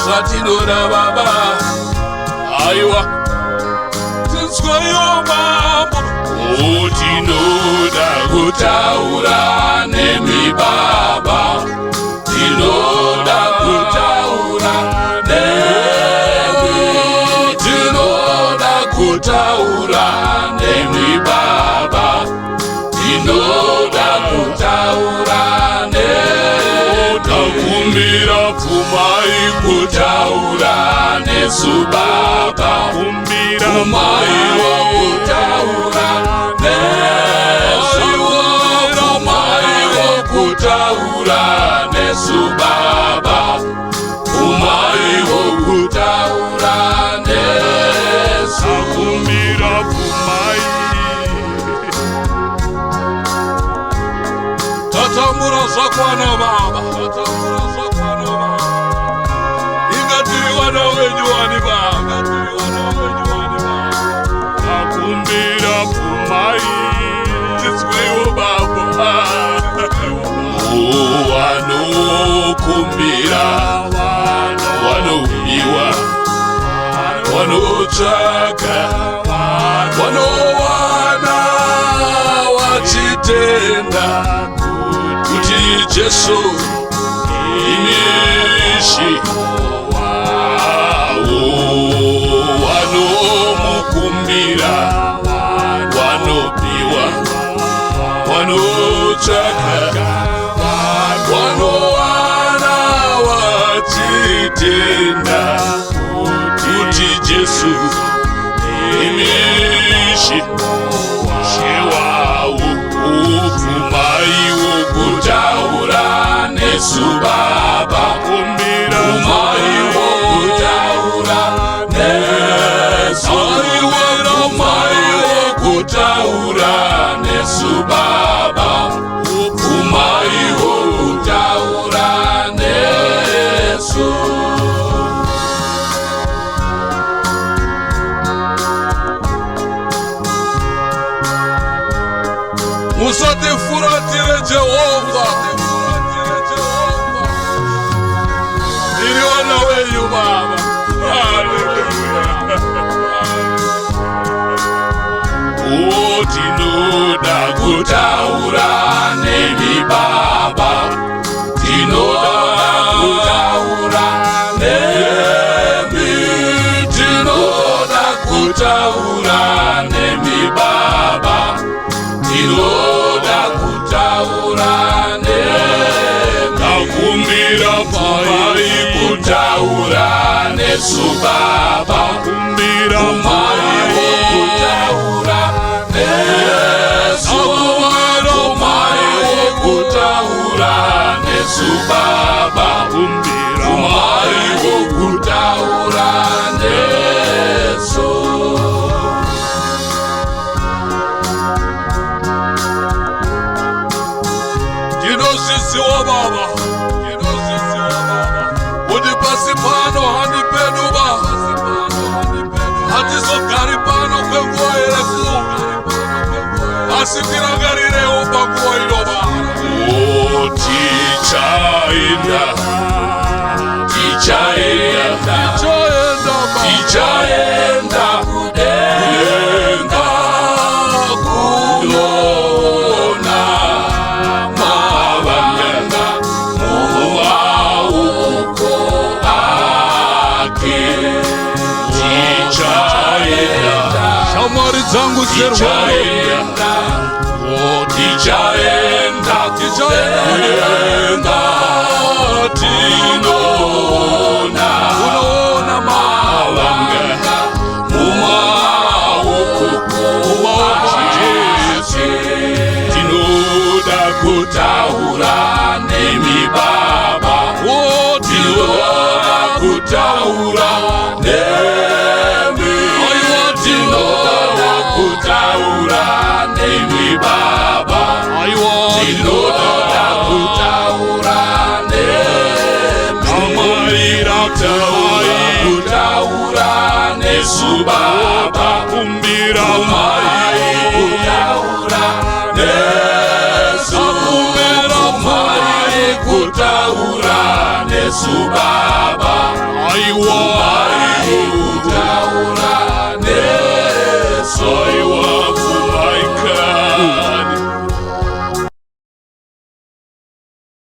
zvatinoda baba. Aiwa tinzwayo mambo. Tinoda kutaura nemi baba. Tinoda kutaura nemi. Tinoda kutaura nemi baba. Tinoda kutaura nemi. Takumbira pfumai kutaura nesu baba. Pfumai wokutaura nesu. Pfumai wokutaura nesu baba. Pfumai wokutaura nesu. Takumbira pfumai. Tatamura zakwana baba. Tatamura zakwana baba. Ingatiri wana wenyu wani baba. Takumbira pfumai. Tizweyo baba. Wanokumbira wanobiwa wanotsvaka wanowana wachitenda kuti Jesu imishi wanomukumbira wanobiwa wanotsvaka wanowana wachitenda kuti Jesu imishi shewawo. Pfumai wokutaura nesu baba. Pfumai wokutaura nesu. Pfumai wokutaura nesu baba. Pfumai wokutaura nesu. Musatifuratire Jehova. Ili wana wenyu baba. Tinoda kutaura nemi baba. Tinoda kutaura nemi. Tinoda kutaura nemi baba. Tinoda kutaura nemi. Takumbira pfumai kutaura nesu baba. Pfumai wokutaura nesu. Pfumai wokutaura nesu baba. Pfumai wokutaura nesu. Ndinozviziwa baba. Kuti pasi pano handipenu baba. Hatizogari pano kwenguva refu. Asi tirangarirewo panguva ino baba. Tichaenda. Tichaenda. Tichaenda kudenga kuona mavanga mumaoko ake. Tichaenda. Shamwari dzangu tichaenda. Tichaenda. Tichaenda. Tinoona mavanga mumaoko Jesu. Tinoda kutaura nemi baba. Tinoda kutaura nemi. Tinoda kutaura nemi baba. Tinoda kutaura nemi. Amarira kutaura nesu baba. Kumbira mai kutaura nesu. Kumbira mai kutaura nesu baba. Aiwa